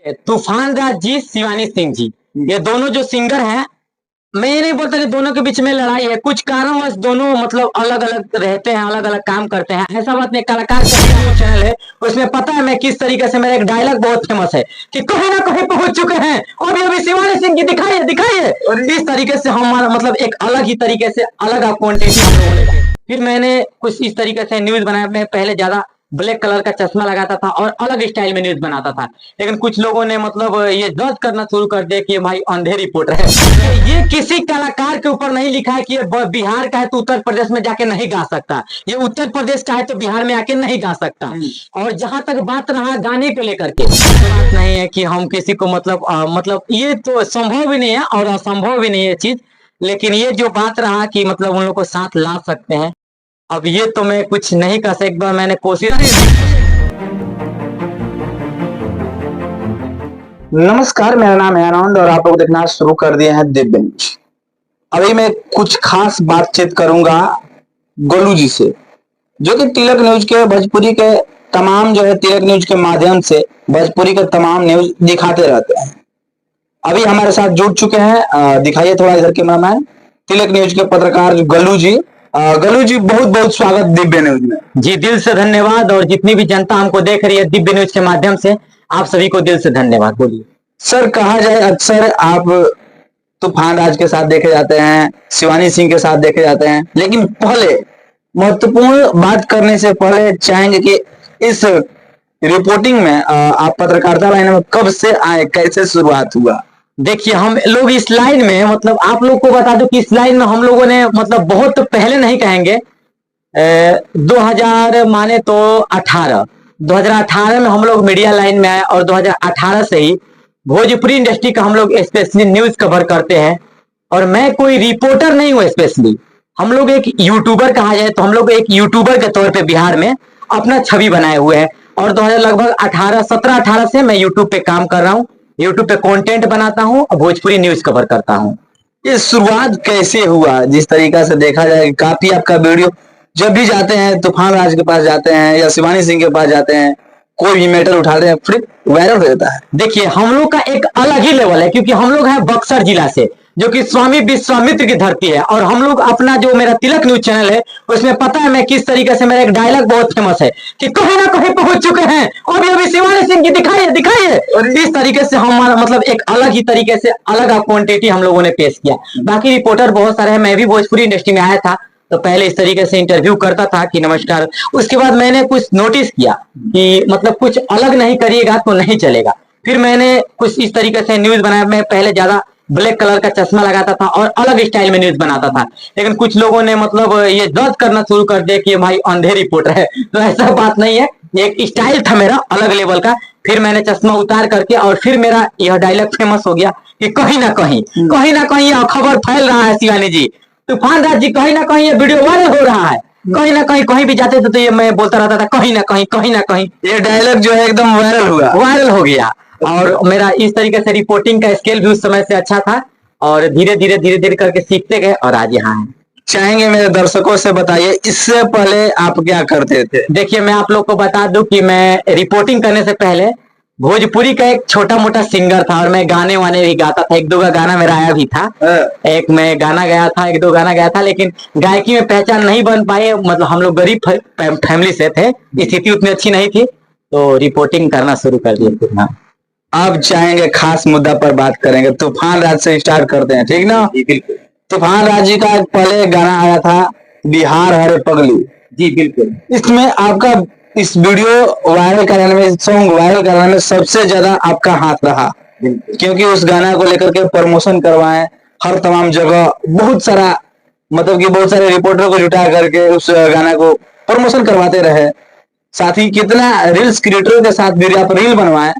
तूफान राज जी, शिवानी सिंह जी, ये दोनों जो सिंगर हैं, मैं ये नहीं बोलता कि दोनों के बीच में लड़ाई है। कुछ कारणवश दोनों मतलब अलग अलग रहते हैं, अलग अलग काम करते हैं। ऐसा बात नहीं, कलाकार का जो चैनल है उसमें पता है मैं किस तरीके से, मेरा एक डायलॉग बहुत फेमस है कि कहीं ना कहीं पहुंच चुके हैं और अभी शिवानी सिंह की दिखाइए दिखाइए। और इस तरीके से हमारा मतलब एक अलग ही तरीके से अलग कंटेंट हम लोगों ने। फिर मैंने कुछ इस तरीके से न्यूज बनाया। मैं पहले ज्यादा ब्लैक कलर का चश्मा लगाता था और अलग स्टाइल में न्यूज बनाता था, लेकिन कुछ लोगों ने मतलब ये जज करना शुरू कर दिया कि ये भाई अंधे रिपोर्टर है। ये किसी कलाकार के ऊपर नहीं लिखा है कि ये बिहार का है तो उत्तर प्रदेश में जाके नहीं गा सकता, ये उत्तर प्रदेश का है तो बिहार में आके नहीं गा सकता। और जहां तक बात रहा गाने को लेकर के, बात नहीं है कि हम किसी को मतलब ये तो संभव भी नहीं है और असंभव भी नहीं है चीज, लेकिन ये जो बात रहा कि मतलब उन लोग को साथ ला सकते हैं, अब ये तो मैं कुछ नहीं कर सकता। एक बार मैंने कोशिश। नमस्कार, मेरा नाम है आनंद और आप लोग देखना शुरू कर दिए हैं दिव्य न्यूज। अभी मैं कुछ खास बातचीत करूंगा गोलू जी से, जो कि तिलक न्यूज के भोजपुरी के तमाम जो है तिलक न्यूज के माध्यम से भोजपुरी के तमाम न्यूज दिखाते रहते हैं। अभी हमारे साथ जुड़ चुके हैं, दिखाइए थोड़ा इधर कैमरामैन, तिलक न्यूज के पत्रकार गलू जी। गलू जी, बहुत बहुत स्वागत दिव्य न्यूज में। जी, दिल से धन्यवाद। और जितनी भी जनता हमको देख रही है दिव्य न्यूज के माध्यम से, आप सभी को दिल से धन्यवाद। बोलिए सर। कहा जाए अक्सर आप तूफान राज के साथ देखे जाते हैं, शिवानी सिंह के साथ देखे जाते हैं, लेकिन पहले महत्वपूर्ण बात करने से पहले चाहेंगे कि इस रिपोर्टिंग में आप पत्रकारिता लाइन में कब से आए, कैसे शुरुआत हुआ? देखिए, हम लोग इस लाइन में मतलब आप लोग को बता दूं कि इस लाइन में हम लोगों ने मतलब बहुत पहले नहीं कहेंगे, 2000 माने तो 2018 में हम लोग मीडिया लाइन में आए और 2018 से ही भोजपुरी इंडस्ट्री का हम लोग स्पेशली न्यूज कवर करते हैं। और मैं कोई रिपोर्टर नहीं हूँ, स्पेशली हम लोग एक यूट्यूबर कहा जाए तो हम लोग एक यूट्यूबर के तौर पे बिहार में अपना छवि बनाए हुए हैं। और 2000 लगभग 17-18 से मैं यूट्यूब पे काम कर रहा हूँ, यूट्यूब पे कंटेंट बनाता हूँ और भोजपुरी न्यूज कवर करता हूँ। ये शुरुआत कैसे हुआ? जिस तरीका से देखा जाए काफी आपका वीडियो, जब भी जाते हैं तूफान राज के पास जाते हैं या शिवानी सिंह के पास जाते हैं, कोई भी मैटर उठाते हैं फिर वायरल हो जाता है। देखिए, हम लोग का एक अलग ही लेवल है, क्योंकि हम लोग हैं बक्सर जिला से, जो कि स्वामी विश्वामित्र की धरती है। और हम लोग अपना जो मेरा तिलक न्यूज चैनल है उसमें पता है मैं किस तरीके से, मेरा एक डायलॉग बहुत फेमस है कि कहीं ना कहीं पहुंच चुके हैं और अभी शिवानी सिंह की दिखाइए दिखाइए। और इस तरीके से हमारा मतलब एक अलग ही तरीके से अलग क्वांटिटी हम लोगों ने पेश किया। बाकी रिपोर्टर बहुत सारे हैं, मैं भी भोजपुरी इंडस्ट्री में आया था तो पहले इस तरीके से इंटरव्यू करता था कि नमस्कार। उसके बाद मैंने कुछ नोटिस किया कि मतलब कुछ अलग नहीं करिएगा तो नहीं चलेगा। फिर मैंने कुछ इस तरीके से न्यूज बनाया। मैं पहले ज्यादा ब्लैक कलर का चश्मा लगाता था और अलग स्टाइल में न्यूज बनाता था, लेकिन कुछ लोगों ने मतलब ये जज करना शुरू कर दिया कि ये भाई अंधे रिपोर्टर है। तो ऐसा बात नहीं है, एक स्टाइल था मेरा अलग लेवल का। फिर मैंने चश्मा उतार करके और फिर मेरा यह डायलॉग फेमस हो गया कि कहीं ना कहीं यह खबर फैल रहा है शिवानी जी, तूफान राज जी, कहीं ना कहीं ये वीडियो वायरल हो रहा है। कहीं ना कहीं कहीं भी जाते थे तो ये मैं बोलता रहता था कहीं ना कहीं ये डायलॉग जो है एकदम वायरल हो गया। और मेरा इस तरीके से रिपोर्टिंग का स्केल भी उस समय से अच्छा था और धीरे धीरे करके सीखते गए और आज यहाँ हैं। चाहेंगे मेरे दर्शकों से बताइए, इससे पहले आप क्या करते थे? देखिए, मैं आप लोग को बता दूं कि मैं रिपोर्टिंग करने से पहले भोजपुरी का एक छोटा मोटा सिंगर था और मैं गाने वाने भी गाता था। एक दो का गाना मेरा आया भी था, एक मैं गाना गाया था, एक दो गाना गाया था, लेकिन गायकी में पहचान नहीं बन पाए। मतलब हम लोग गरीब फैमिली से थे, स्थिति उतनी अच्छी नहीं थी, तो रिपोर्टिंग करना शुरू कर दिया। अब चाहेंगे खास मुद्दा पर बात करेंगे, तूफान राज से स्टार्ट करते हैं, ठीक ना? बिल्कुल। तूफान राज जी का एक पहले गाना आया था बिहार हरे पगली। जी बिल्कुल। इसमें आपका इस वीडियो वायरल कराने में, सॉन्ग वायरल कराने में सबसे ज्यादा आपका हाथ रहा, क्योंकि उस गाना को लेकर के प्रमोशन करवाए हर तमाम जगह, बहुत सारा मतलब कि बहुत सारे रिपोर्टर को जुटा करके उस गाना को प्रमोशन करवाते रहे। साथ ही कितना रील्स क्रिएटरों के साथ भी आप रील बनवाए,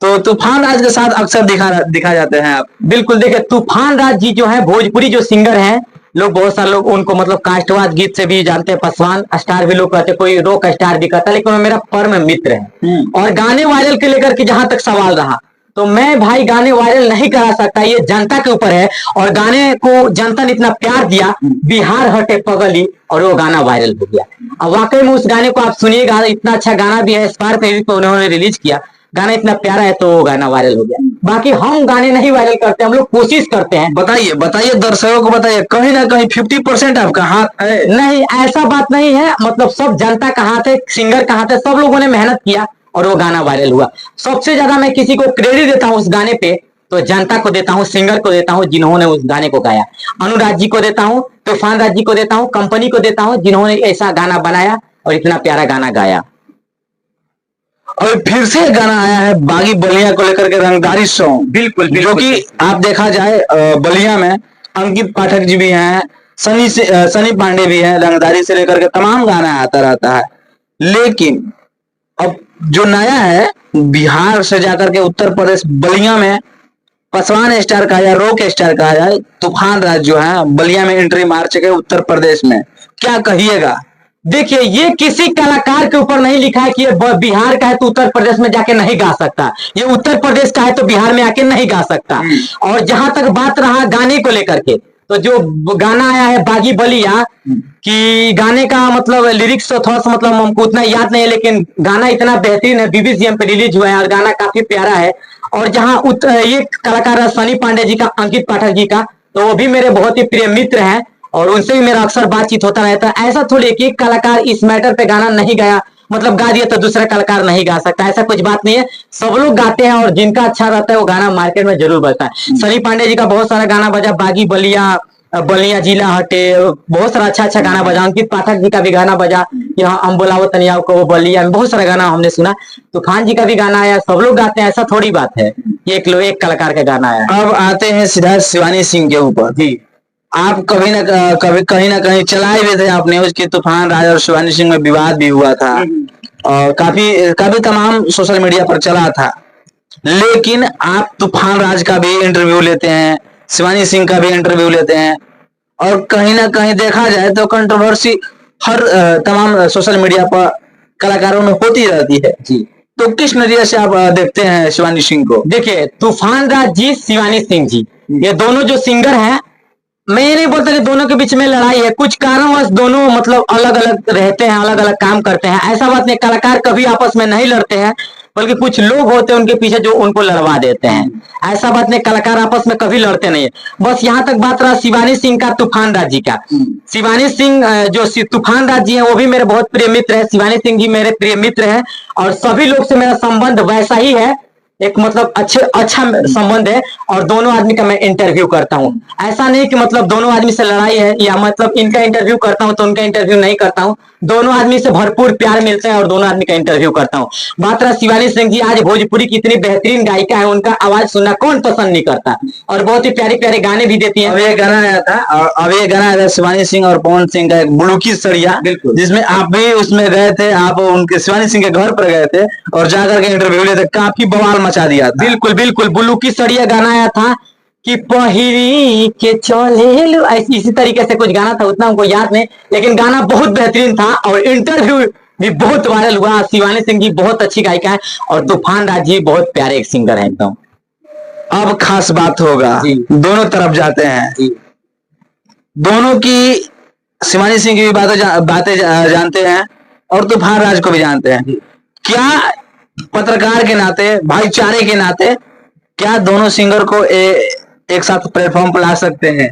तो तूफान राज के साथ अक्सर दिखा जाते हैं आप। बिल्कुल। देखिए, तूफान राज जी जो है भोजपुरी जो सिंगर हैं, लोग बहुत सारे लोग उनको मतलब काष्टवाद गीत से भी जानते हैं, पासवान स्टार भी लोग कहते हैं, कोई रॉक स्टार भी कहता है, लेकिन वो मेरा परम मित्र है। और गाने वायरल के लेकर के जहां तक सवाल रहा, तो मैं भाई गाने वायरल नहीं करा सकता, ये जनता के ऊपर है। और गाने को जनता ने इतना प्यार दिया, बिहार हटे पगली, और वो गाना वायरल हो गया। अब वाकई में उस गाने को आप सुनिएगा, इतना अच्छा गाना भी है, स्पार्क म्यूजिक पे उन्होंने रिलीज किया। गाना इतना प्यारा है तो वो गाना वायरल हो गया। बाकी हम गाने नहीं वायरल करते, हम लोग कोशिश करते हैं। बताइए बताइए, दर्शकों को बताइए, कहीं ना कहीं 50% आपका हाथ है। नहीं, ऐसा बात नहीं है, मतलब सब जनता का हाथ है, सिंगर का हाथ है, सब लोगों ने मेहनत किया और वो गाना वायरल हुआ। सबसे ज्यादा मैं किसी को क्रेडिट देता हूँ उस गाने पे तो जनता को देता हूँ, सिंगर को देता हूँ जिन्होंने उस गाने को गाया। अनुराग जी को देता हूँ, तूफान राज जी को देता हूँ, कंपनी को देता हूँ जिन्होंने ऐसा गाना बनाया और इतना प्यारा गाना गाया। और फिर से गाना आया है बागी बलिया को लेकर के, रंगदारी सॉन्ग। बिल्कुल, जो कि आप देखा जाए बलिया में अंकित पाठक जी भी हैं, सनी पांडे भी हैं, रंगदारी से लेकर के तमाम गाना आता रहता है। लेकिन अब जो नया है, बिहार से जाकर के उत्तर प्रदेश बलिया में पासवान स्टार का या रॉक स्टार का है, तूफान राज जो है बलिया में एंट्री मार चुके उत्तर प्रदेश में। क्या कहिएगा? देखिए, ये किसी कलाकार के ऊपर नहीं लिखा है कि ये बिहार का है तो उत्तर प्रदेश में जाके नहीं गा सकता, ये उत्तर प्रदेश का है तो बिहार में आके नहीं गा सकता। और जहां तक बात रहा गाने को लेकर के, तो जो गाना आया है बागी बलिया कि गाने का मतलब लिरिक्स तो थोड़ा सा मतलब हमको उतना याद नहीं है, लेकिन गाना इतना बेहतरीन है, बीबीसीएम पे रिलीज हुआ है और गाना काफी प्यारा है। और जहाँ ये कलाकार है सनी पांडे जी का, अंकित पाठक जी का, तो वो भी मेरे बहुत ही प्रिय मित्र हैं और उनसे भी मेरा अक्सर बातचीत होता रहता है। ऐसा थोड़ी कि एक कलाकार इस मैटर पे गाना नहीं गाया, मतलब गा दिया तो दूसरा कलाकार नहीं गा सकता, ऐसा कुछ बात नहीं है। सब लोग गाते हैं और जिनका अच्छा रहता है वो गाना मार्केट में जरूर बजता है। सनी पांडे जी का बहुत सारा गाना बजा, बागी बलिया, बलिया जिला हटे, बहुत सारा अच्छा अच्छा गाना बजा। अंकित पाठक जी का भी गाना बजा, यहाँ हम बोलावो तनिया को बलिया में, बहुत सारा गाना हमने सुना। तूफान जी का भी गाना आया, सब लोग गाते हैं, ऐसा थोड़ी बात है एक कलाकार का गाना आया। अब आते हैं सीधा शिवानी सिंह के ऊपर। जी, आप कभी कहीं ना कहीं चलाए हुए थे आप न्यूज की तूफान राज और शिवानी सिंह में विवाद भी हुआ था और काफी तमाम सोशल मीडिया पर चला था। लेकिन आप तूफान राज का भी इंटरव्यू लेते हैं, शिवानी सिंह का भी इंटरव्यू लेते हैं और कहीं ना कहीं देखा जाए तो कंट्रोवर्सी हर तमाम सोशल मीडिया पर कलाकारों में होती रहती है। जी, तो किस नजरिए से आप देखते हैं शिवानी सिंह को? देखिए, तूफान राज जी, शिवानी सिंह जी, ये दोनों जो सिंगर हैं, मैं ये नहीं बोलता कि दोनों के बीच में लड़ाई है, कुछ कारणवश दोनों मतलब अलग अलग रहते हैं, अलग अलग काम करते हैं, ऐसा बात नहीं। कलाकार कभी आपस में नहीं लड़ते हैं, बल्कि कुछ लोग होते हैं उनके पीछे जो उनको लड़वा देते हैं, ऐसा बात नहीं। कलाकार आपस में कभी लड़ते नहीं है। बस यहाँ तक बात रहा शिवानी सिंह का, तूफान राज जी का। शिवानी सिंह जो तूफान राज जी है वो भी मेरे बहुत प्रिय मित्र है, शिवानी सिंह जी मेरे प्रिय मित्र है और सभी लोग से मेरा संबंध वैसा ही है, एक मतलब अच्छा संबंध है और दोनों आदमी का मैं इंटरव्यू करता हूँ। ऐसा नहीं कि मतलब दोनों आदमी से लड़ाई है या मतलब इनका इंटरव्यू करता हूँ तो उनका इंटरव्यू नहीं करता हूँ। दोनों आदमी से भरपूर प्यार मिलता है और दोनों आदमी का इंटरव्यू करता हूँ। बात रहा शिवानी सिंह जी, आज भोजपुरी की इतनी बेहतरीन गायिका है, उनका आवाज सुनना कौन पसंद नहीं करता और बहुत ही प्यारे प्यारे गाने भी देती है। अब ये गाना आया था और अब ये गाना आया था शिवानी सिंह और पवन सिंह का, एक बुलुकी सड़िया, जिसमें आप भी उसमें गए थे, आप उनके शिवानी सिंह के घर पर गए थे और जाकर के इंटरव्यू लिए थे, काफी बवाल मचा दिया था। बिल्कुल बिल्कुल, बुलुकी सड़िया गाना आया था कि पहिरी के चले, इसी तरीके से कुछ गाना था, उतना हमको याद नहीं, लेकिन गाना बहुत बेहतरीन था और इंटरव्यू भी बहुत वायरल हुआ। शिवानी सिंह जी बहुत अच्छी गायिका है और तूफान राज जी बहुत प्यारे एक सिंगर है एकदम। अब खास बात होगा, दोनों तरफ जाते हैं, दोनों की, शिवानी सिंह की भी बातें जानते हैं और तूफान राज को भी जानते हैं। क्या पत्रकार के नाते, भाईचारे के नाते, क्या दोनों सिंगर को एक साथ प्लेटफॉर्म पर ला सकते हैं?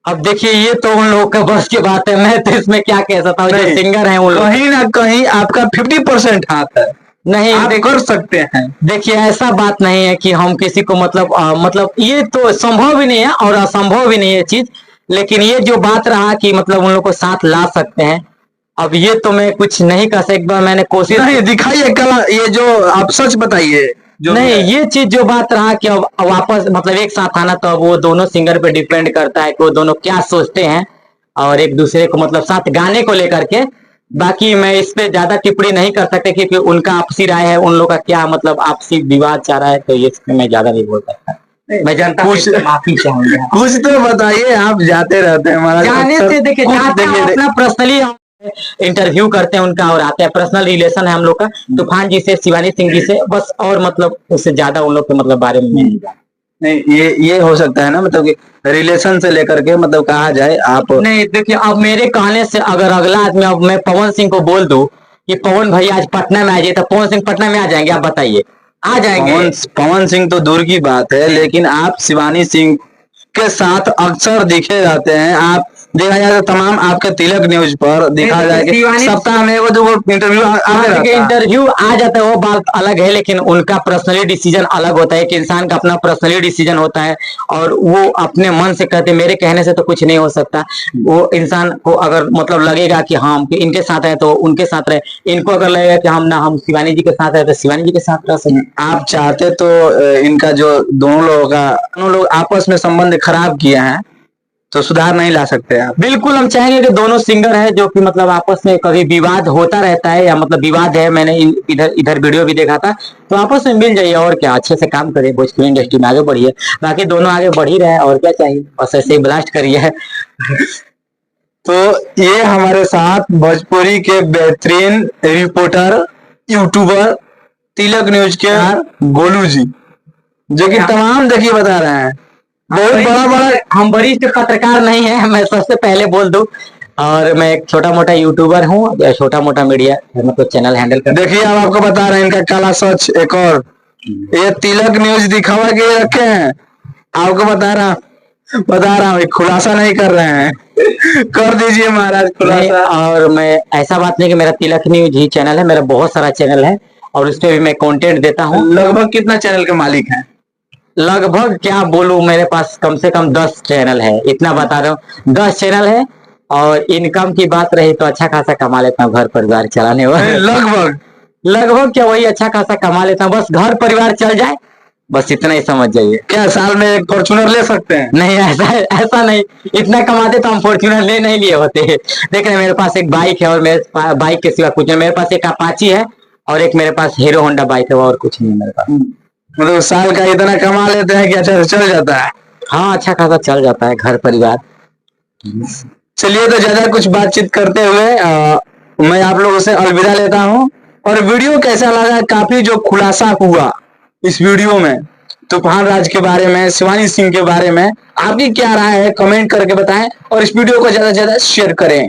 अब देखिए, ये तो उन लोगों का बस की बात है, मैं तो इसमें क्या कह सकता हूँ। जो सिंगर है उन लोग, कहीं ना कहीं आपका 50% हाथ है, नहीं आप कर सकते हैं। देखिए, ऐसा बात नहीं है कि हम किसी को मतलब ये तो संभव भी नहीं है और असंभव भी नहीं है चीज, लेकिन ये जो बात रहा कि मतलब उन लोग को साथ ला सकते हैं, अब ये तो मैं कुछ नहीं कर सकता। मैंने कोशिश नहीं, दिखाइए कला, ये जो आप सच बताइए। नहीं, ये चीज जो बात रहा कि अब वापस मतलब एक साथ आना, तो अब वो दोनों सिंगर पे डिपेंड करता है कि वो दोनों क्या सोचते हैं और एक दूसरे को मतलब साथ गाने को लेकर के। बाकी मैं इस पे ज्यादा टिप्पणी नहीं कर सकते क्योंकि उनका आपसी राय है, उन लोग का क्या मतलब आपसी विवाद चाह रहा है, तो ये मैं ज्यादा नहीं बोल सकता। मैं जानता हूँ, माफी चाहूंगा। कुछ तो बताइए, आप जाते रहते हैं हमारा जाने से देखिए, अपना पर्सनली इंटरव्यू करते हैं उनका और आते हैं, पर्सनल रिलेशन है हम लोग का तूफान जी से, शिवानी सिंह जी से, बस। और मतलब उससे ज्यादा उन लोग के मतलब बारे में नहीं जानता। नहीं, ये हो सकता है ना, मतलब कि रिलेशन से लेकर के मतलब कहा जाए आप। नहीं देखिए, अब मेरे कहने से अगर अगला आदमी, अब मैं पवन सिंह को बोल दूं कि पवन भाई आज पटना में आ जाइए, तो पवन सिंह पटना में आ जाएंगे? आप बताइए, आ जाएंगे। पवन सिंह तो दूर की बात है, लेकिन आप शिवानी सिंह के साथ अक्सर दिखे जाते हैं। आप देखा जाए तो तमाम आपके तिलक न्यूज पर दिखा जाए कि सप्ताह में वो जो इंटरव्यू आते रहता है। इंटरव्यू आ जाता है वो बात अलग है, लेकिन उनका पर्सनली डिसीजन अलग होता है कि इंसान का अपना पर्सनली डिसीजन होता है और वो अपने मन से कहते मेरे कहने से तो कुछ नहीं हो सकता। वो इंसान को अगर मतलब लगेगा कि हाँ हम इनके साथ है तो उनके साथ रहे, इनको अगर लगेगा कि हम शिवानी जी के साथ है तो शिवानी जी के साथ रह सकते। आप चाहते तो इनका जो दोनों लोग आपस में संबंध खराब किए हैं तो सुधार नहीं ला सकते आप? बिल्कुल हम चाहेंगे कि दोनों सिंगर है जो कि मतलब आपस में कभी विवाद होता रहता है या मतलब विवाद है, मैंने इधर वीडियो भी देखा था, तो आपस में मिल जाइए और क्या, अच्छे से काम करिए, भोजपुरी इंडस्ट्री में आगे बढ़िए, बाकी दोनों आगे बढ़ ही रहे हैं और क्या चाहिए, बस ऐसे ही ब्लास्ट करिए। तो ये हमारे साथ भोजपुरी के बेहतरीन रिपोर्टर यूट्यूबर तिलक न्यूज के गोलू जी, जो कि तमाम देखिए बता रहे हैं बहुत बड़ा हम वरिष्ठ पत्रकार नहीं है, मैं सबसे पहले बोल दूं, और मैं एक छोटा मोटा यूट्यूबर हूँ, छोटा मोटा मीडिया मतलब चैनल हैंडल कर। देखिए अब आपको बता रहे हैं इनका काला सच एक और, ये तिलक न्यूज दिखावा के रखे हैं, आपको बता रहा हूँ, खुलासा नहीं कर रहे हैं। कर दीजिए महाराज खुलासा। और मैं ऐसा बात नहीं कि मेरा तिलक न्यूज ही चैनल है, मेरा बहुत सारा चैनल है और उसपे भी मैं कंटेंट देता हूँ। लगभग कितना चैनल के मालिक हैं? लगभग क्या बोलूं, मेरे पास कम से कम 10 चैनल है, इतना बता रहा हूँ, 10 चैनल है। और इनकम की बात रही तो अच्छा खासा कमा लेता हूँ घर परिवार चलाने वाले। लगभग क्या वही अच्छा खासा कमा लेता हूँ, बस घर परिवार चल जाए, बस इतना ही समझ जाइए। क्या साल में एक फॉर्च्यूनर ले सकते हैं? नहीं ऐसा नहीं, इतना कमाते तो हम फॉर्च्यूनर नहीं लिए होते। देख रहे मेरे पास एक बाइक है और मेरे बाइक के सिवा कुछ नहीं, मेरे पास एक अपाची है और एक मेरे पास हीरो होंडा बाइक है और कुछ नहीं मेरे पास। मतलब साल का इतना कमा लेते हैं कि अच्छा से चल जाता है? हाँ अच्छा खासा चल जाता है घर परिवार। चलिए तो ज्यादा कुछ बातचीत करते हुए मैं आप लोगों से अलविदा लेता हूँ। और वीडियो कैसा लगा, काफी जो खुलासा हुआ इस वीडियो में तूफान राज के बारे में, शिवानी सिंह के बारे में, आपकी क्या राय है कमेंट करके बताएं और इस वीडियो को ज्यादा से ज्यादा शेयर करें।